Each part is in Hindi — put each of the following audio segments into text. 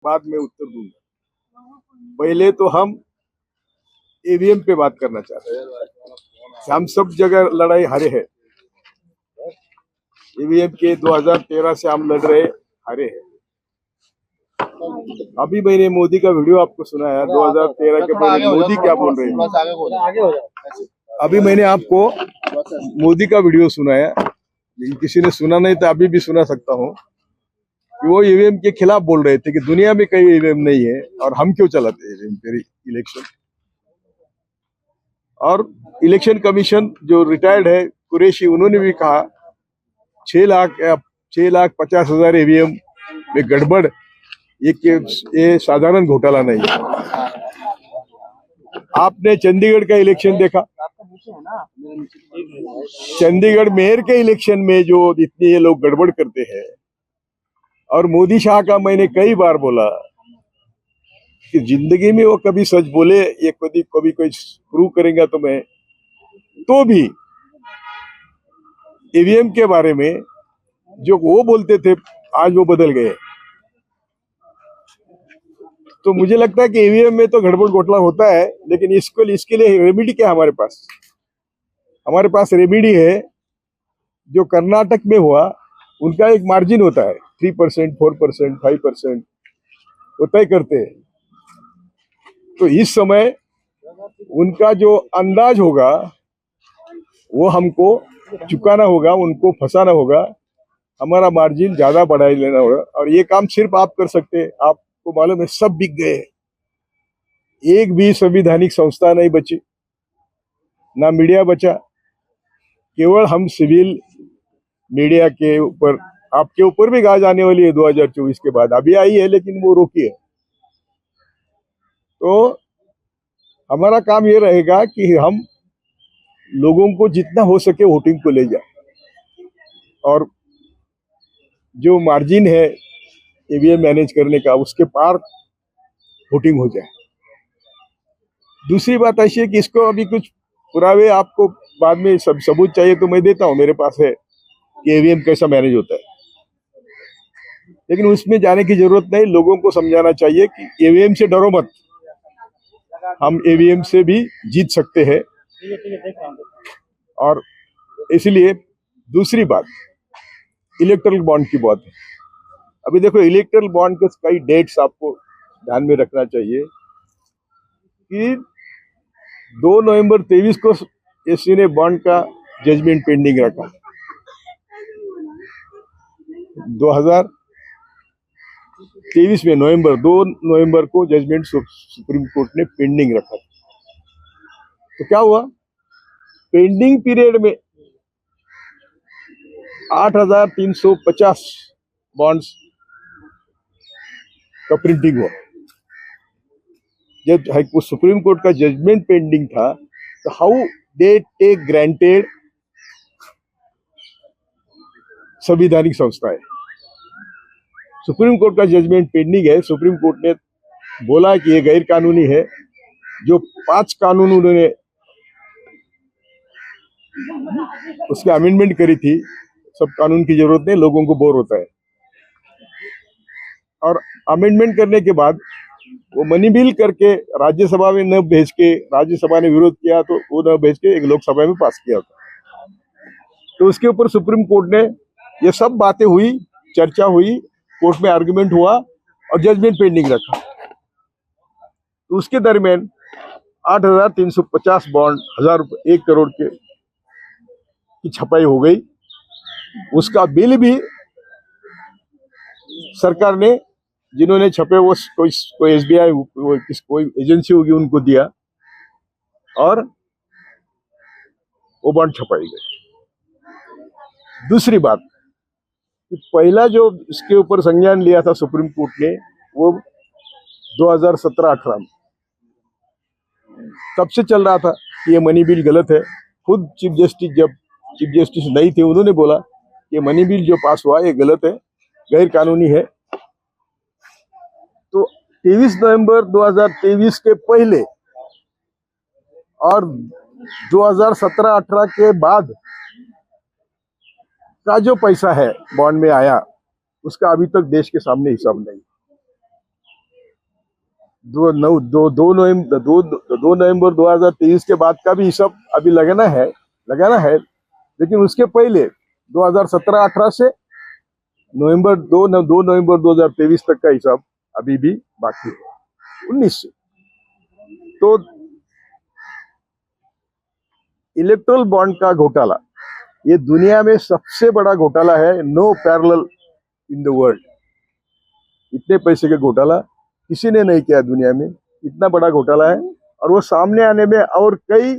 बाद में उत्तर दूंगा। पहले तो हम ईवीएम पे बात करना चाहते हैं। हम सब जगह लड़ाई हारे हैं। ईवीएम के 2013 से हम लड़ रहे, हारे हैं। अभी मैंने मोदी का वीडियो आपको सुनाया 2013 के पहले मोदी क्या बोल रहे हैं। अभी मैंने आपको मोदी का वीडियो सुनाया, लेकिन किसी ने सुना नहीं तो अभी भी सुना सकता हूँ कि वो ईवीएम के खिलाफ बोल रहे थे कि दुनिया में कहीं ईवीएम नहीं है और हम क्यों चलाते हैं इलेक्शन। और इलेक्शन कमीशन जो रिटायर्ड है कुरैशी, उन्होंने भी कहा 6,50,000 ईवीएम में गड़बड़ ये साधारण घोटाला नहीं है। आपने चंडीगढ़ का इलेक्शन देखा, चंडीगढ़ मेयर के इलेक्शन में जो इतने ये लोग गड़बड़ करते हैं, और मोदी शाह का मैंने कई बार बोला कि जिंदगी में वो कभी सच बोले, ये कभी कोई प्रूव करेगा तो मैं, तो भी ईवीएम के बारे में जो वो बोलते थे आज वो बदल गए। तो मुझे लगता है कि ईवीएम में तो गड़बड़ घोटाला होता है, लेकिन इसके लिए रेमेडी क्या है हमारे पास? हमारे पास रेमेडी है जो कर्नाटक में हुआ, उनका एक मार्जिन होता है 3%, 4%, 5%, वो तय करते हैं। तो इस समय उनका जो अंदाज होगा वो हमको चुकाना होगा, उनको फंसाना होगा, हमारा मार्जिन ज्यादा बढ़ाई लेना होगा। और ये काम सिर्फ आप कर सकते हैं। आपको मालूम है सब बिक गए, एक भी संवैधानिक संस्था नहीं बची, ना मीडिया बचा। केवल हम सिविल मीडिया के ऊपर, आपके ऊपर भी गाज आने वाली है 2024 के बाद, अभी आई है लेकिन वो रोकी है। तो हमारा काम ये रहेगा कि हम लोगों को जितना हो सके वोटिंग को ले जाए, और जो मार्जिन है ईवीएम मैनेज करने का उसके पार वोटिंग हो जाए। दूसरी बात ऐसी है कि इसको अभी कुछ पुरावे आपको बाद में सबूत चाहिए तो मैं देता हूं, मेरे पास है कि ईवीएम कैसा मैनेज होता है, लेकिन उसमें जाने की जरूरत नहीं। लोगों को समझाना चाहिए कि ईवीएम से डरो मत, हम ईवीएम से भी जीत सकते हैं। और इसलिए दूसरी बात इलेक्टोरल बॉन्ड की बात है। अभी देखो इलेक्टोरल बॉन्ड के कई डेट्स आपको ध्यान में रखना चाहिए कि 2 नवंबर 23 को एससी ने बॉन्ड का जजमेंट पेंडिंग रखा, 2023 में 2 नवंबर को जजमेंट सुप्रीम कोर्ट ने पेंडिंग रखा। तो क्या हुआ, पेंडिंग पीरियड में 8,350 बॉन्ड्स का प्रिंटिंग हुआ। जब सुप्रीम कोर्ट का जजमेंट पेंडिंग था तो हाउ दे टेक ग्रांटेड संवैधानिक संस्थाएं। सुप्रीम कोर्ट का जजमेंट पेंडिंग है, सुप्रीम कोर्ट ने बोला कि ये गैर कानूनी है। जो 5 कानून उन्होंने उसकी अमेंडमेंट करी थी, सब कानून की जरूरत नहीं, लोगों को बोर होता है। और अमेंडमेंट करने के बाद वो मनी बिल करके राज्यसभा में न भेज के, राज्यसभा ने विरोध किया तो वो न भेज के एक लोकसभा में पास किया था। तो उसके ऊपर सुप्रीम कोर्ट ने ये सब बातें हुई, चर्चा हुई, कोर्ट में आर्गुमेंट हुआ और जजमेंट पेंडिंग रखा। तो उसके दरमियान 8,350 बॉन्ड 1,000 रुपये 1 करोड़ के की छपाई हो गई। उसका बिल भी सरकार ने, जिन्होंने छपे वो कोई एसबीआई कोई एजेंसी होगी उनको दिया और वो बॉन्ड छपाई गई। दूसरी बात कि पहला जो इसके ऊपर संज्ञान लिया था सुप्रीम कोर्ट ने वो 2017-18 में, तब से चल रहा था कि ये मनी बिल गलत है। खुद चीफ जस्टिस नहीं थे, उन्होंने बोला कि मनी बिल जो पास हुआ ये गलत है, गैर कानूनी है। तो 23 नवंबर 2023 के पहले और 2017-18 के बाद का जो पैसा है बॉन्ड में आया, उसका अभी तक देश के सामने हिसाब नहीं। दो नवंबर 2023 के बाद का भी हिसाब अभी लगाना है, लेकिन उसके पहले 2017-18 से दो नवंबर 2023 तक का हिसाब अभी भी बाकी है, 19 से। तो इलेक्ट्रल बॉन्ड का घोटाला ये दुनिया में सबसे बड़ा घोटाला है, no parallel in the world. इतने पैसे का घोटाला किसी ने नहीं किया दुनिया में, इतना बड़ा घोटाला है, और वो सामने आने में और कई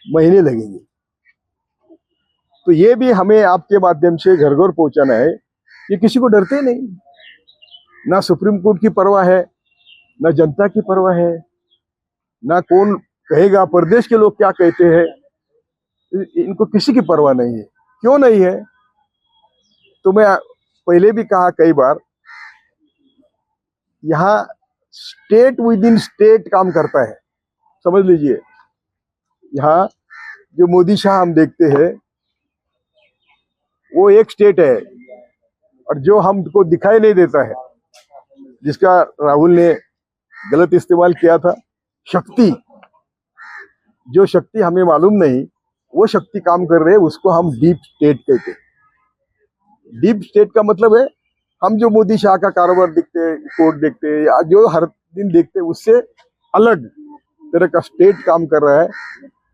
महीने लगेंगे। तो ये भी हमें आपके माध्यम से घर घर पहुंचाना है, ये किसी को डरते नहीं, ना सुप्रीम कोर्ट की परवाह है, ना जनता की परवाह है, ना कौन कहेगा प्रदेश के लोग क्या कहते हैं, इनको किसी की परवाह नहीं है। क्यों नहीं है? तो मैं पहले भी कहा कई बार, यहाँ स्टेट विद इन स्टेट काम करता है, समझ लीजिए। यहाँ जो मोदी शाह हम देखते हैं वो एक स्टेट है, और जो हमको दिखाई नहीं देता है, जिसका राहुल ने गलत इस्तेमाल किया था, शक्ति, जो शक्ति हमें मालूम नहीं वो शक्ति काम कर रहे हैं, उसको हम डीप स्टेट कहते हैं। डीप स्टेट का मतलब है हम जो मोदी शाह का कारोबार देखते हैं, कोर्ट देखते हैं, या जो हर दिन देखते हैं, उससे अलग तरह का स्टेट काम कर रहा है।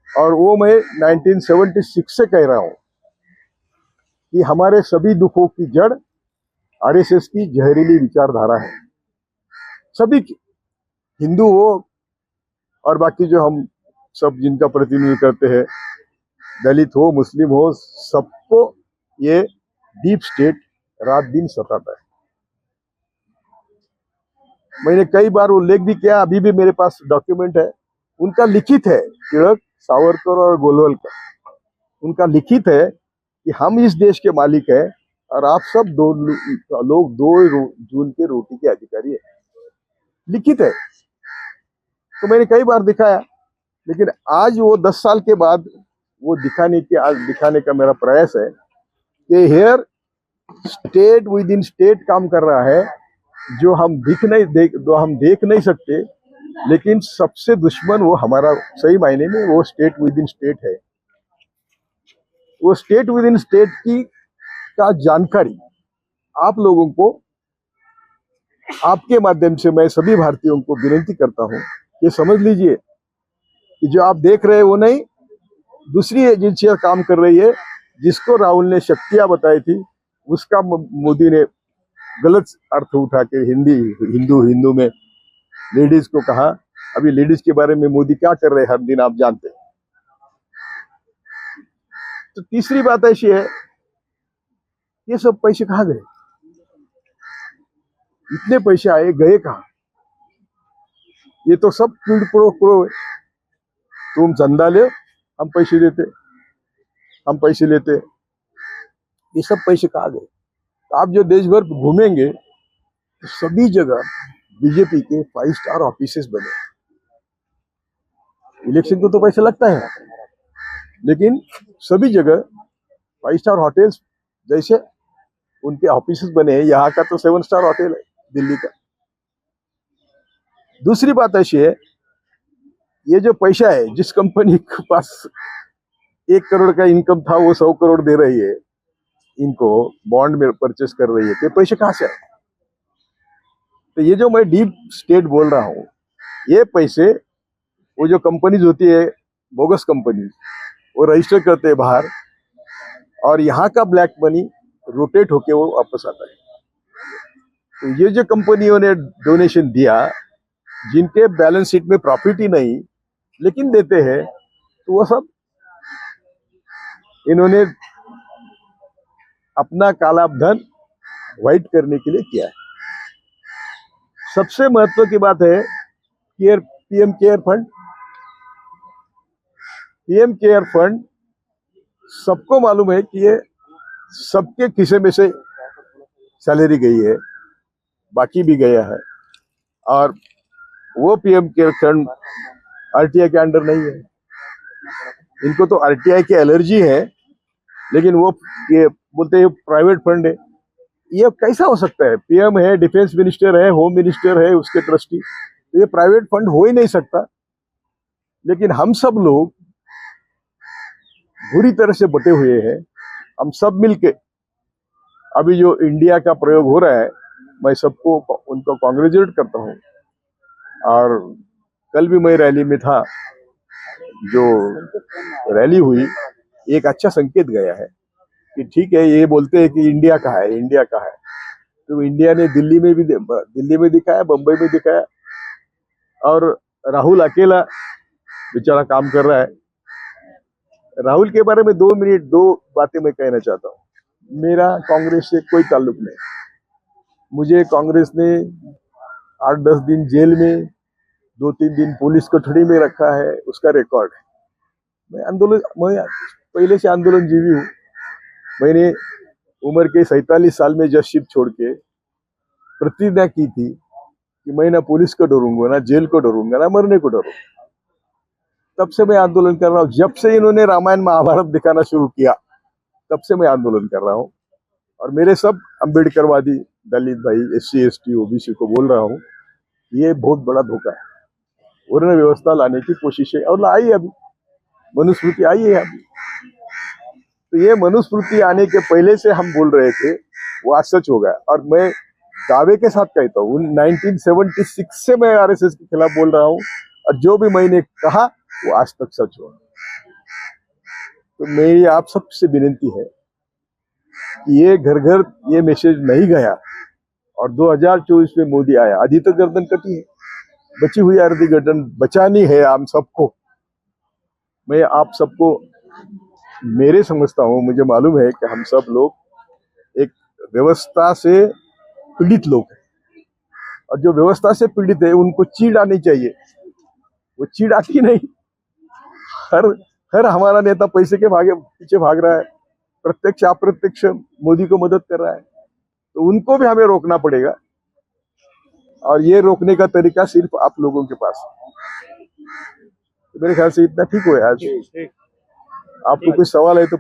और वो मैं 1976 से कह रहा हूं कि हमारे सभी दुखों की जड़ आरएसएस की जहरीली विचारधारा है। सभी की, हिंदू हो और बाकी जो हम सब जिनका प्रतिनिधित्व करते हैं, दलित हो, मुस्लिम हो, सबको ये डीप स्टेट रात दिन सताता है। मैंने कई बार उल्लेख भी किया, अभी भी मेरे पास डॉक्यूमेंट है, उनका लिखित है, तिलक, सावरकर और गोलवलकर, उनका लिखित है कि हम इस देश के मालिक हैं और आप सब लोग 2 जून के रोटी के अधिकारी है, लिखित है। तो मैंने कई बार दिखाया, लेकिन आज वो 10 साल के बाद वो दिखाने का मेरा प्रयास है कि here state within state काम कर रहा है, जो हम देख नहीं सकते, लेकिन सबसे दुश्मन वो हमारा, सही मायने में वो स्टेट विद इन स्टेट है। वो स्टेट विद इन स्टेट का जानकारी आप लोगों को, आपके माध्यम से मैं सभी भारतीयों को विनती करता हूं, ये समझ लीजिए कि जो आप देख रहे हैं वो नहीं, दूसरी एजेंसियां काम कर रही है। जिसको राहुल ने शक्तियां बताई थी, उसका मोदी ने गलत अर्थ उठा के हिंदू में लेडीज को कहा। अभी लेडीज के बारे में मोदी क्या कर रहे हैं हर दिन आप जानते हैं। तो तीसरी बात ऐसी है, ये सब पैसे कहाँ गए? इतने पैसे आए, गए कहाँ? ये तो सब क्विड प्रो क्रो है। तुम चंदा ले, हम पैसे देते, हम पैसे लेते, ये सब पैसे कहाँ गए? आप जो देश भर घूमेंगे तो सभी जगह बीजेपी के 5 स्टार ऑफिसेस बने। इलेक्शन को तो पैसा लगता है, लेकिन सभी जगह 5 स्टार होटल्स जैसे उनके ऑफिसेस बने हैं। यहाँ का तो 7 स्टार होटल है दिल्ली का। दूसरी बात ऐसी है, ये जो पैसा है, जिस कंपनी के पास 1 करोड़ का इनकम था वो 100 करोड़ दे रही है, इनको बॉन्ड में परचेस कर रही है, तो पैसे कहाँ से आए? तो ये जो मैं डीप स्टेट बोल रहा हूँ, ये पैसे वो जो कंपनीज होती है, बोगस कंपनीज, वो रजिस्टर करते हैं बाहर, और यहाँ का ब्लैक मनी रोटेट होके वो वापस आता है। तो ये जो कंपनियों ने डोनेशन दिया, जिनके बैलेंस शीट में प्रॉफिट ही नहीं, लेकिन देते हैं, तो वो सब इन्होंने अपना काला धन व्हाइट करने के लिए किया है। सबसे महत्व की बात है PM care fund. PM care fund सबको मालूम है कि ये सबके खिसे में से सैलरी गई है, बाकी भी गया है, और वो पीएम केयर फंड आरटीआई के अंडर नहीं है। इनको तो आरटीआई की एलर्जी है, लेकिन वो ये बोलते हैं प्राइवेट फंड है, ये कैसा हो सकता है? पीएम है, डिफेंस मिनिस्टर है, होम मिनिस्टर है, उसके ट्रस्टी, तो ये प्राइवेट फंड हो ही नहीं सकता। लेकिन हम सब लोग बुरी तरह से बटे हुए हैं। हम सब मिलके अभी जो इंडिया का प्रयोग हो रहा है, मैं सबको उनको कांग्रेचुलेट करता हूँ। और कल भी मैं रैली में था, जो रैली हुई एक अच्छा संकेत गया है कि ठीक है, ये बोलते हैं कि इंडिया का है, इंडिया का है, तो इंडिया ने दिल्ली में दिखाया, बंबई में दिखाया, और राहुल अकेला बेचारा काम कर रहा है। राहुल के बारे में 2 मिनट 2 बातें मैं कहना चाहता हूँ। मेरा कांग्रेस से कोई ताल्लुक नहीं। मुझे कांग्रेस ने 8-10 दिन जेल में, 2-3 दिन पुलिस कस्टडी में रखा है, उसका रिकॉर्ड है। मैं पहले से आंदोलन जीवी हूँ। मैंने उम्र के 47 साल में जजशिप छोड़ के प्रतिज्ञा की थी कि मैं ना पुलिस को डरूंगा, ना जेल को डरूंगा, ना मरने को डरूंगा। तब से मैं आंदोलन कर रहा हूँ। जब से इन्होंने रामायण महाभारत दिखाना शुरू किया, तब से मैं आंदोलन कर रहा हूँ। और मेरे सब अम्बेडकरवादी दलित भाई, SC ST OBC को बोल रहा हूँ, ये बहुत बड़ा धोखा है। वर्ण व्यवस्था लाने की कोशिश है, और लाई अभी मनुस्मृति आई है अभी। तो ये मनुस्मृति आने के पहले से हम बोल रहे थे, वो आज सच हो गया। और मैं दावे के साथ कहता हूँ, 1976 से मैं RSS के खिलाफ बोल रहा हूँ, और जो भी मैंने कहा वो आज तक सच हुआ। तो मेरी आप सबसे विनती है कि ये घर घर ये मैसेज नहीं गया, और 2024 में मोदी आया, आधी तो गर्दन कटी है, बची हुई आधी गर्दन बचानी है हम सबको। मैं आप सबको मेरे समझता हूँ, मुझे मालूम है कि हम सब लोग एक व्यवस्था से पीड़ित लोग हैं, और जो व्यवस्था से पीड़ित है उनको चीड़ आनी चाहिए। वो चीड़ आती नहीं। हर हमारा नेता पैसे के पीछे भाग रहा है, प्रत्यक्ष अप्रत्यक्ष मोदी को मदद कर रहा है, तो उनको भी हमें रोकना पड़ेगा। और ये रोकने का तरीका सिर्फ आप लोगों के पास है। तो मेरे ख्याल से इतना ठीक हो। आज आपको कोई सवाल है तो